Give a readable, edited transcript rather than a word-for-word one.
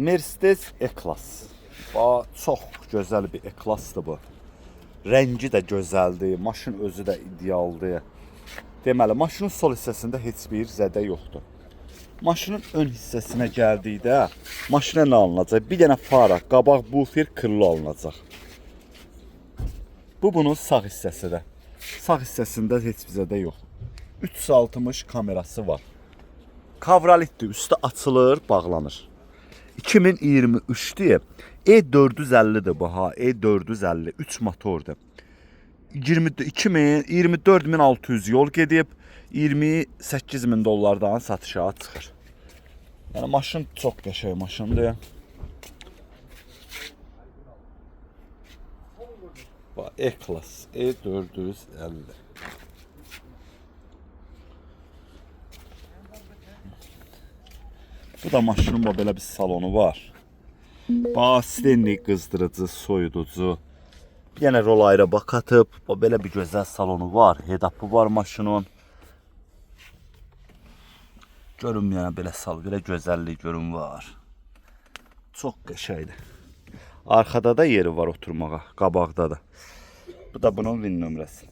Mercedes E-Class. Çox gözəl bir E-Classdır bu. Rəngi də gözəldir, maşın özü də idealdır. Deməli, maşının sol hissəsində heç bir zədə yoxdur. Maşının ön hissəsinə gəldikdə, maşına nə alınacaq? Bir dənə fara, qabaq bufer, kırlı alınacaq. Bu bunun sağ hissəsidir. Sağ hissəsində heç bir zədə yox. 360 kamerası var. Kavralitdir, üstü açılır, bağlanır. 2023'dür. E450'dir bu ha. E450 3 motordur. 24.600 yol gedib 28.000 dollardan satışa çıxır. Yəni maşın çox qəşəng maşındır. Bax E-Class E450. Bu da maşının belə bir salonu var. Bax stenlik qızdırıcı, soyuducu. Bir dənə rol ayrı bak atıb. Belə bir gözəl salonu var. Head-up'ı var maşının. Görün yəni belə sal, belə gözəllik görün var. Çox qəşəngdir. Arxada da yeri var oturmağa, qabaqda da. Bu da bunun VIN nömrəsi.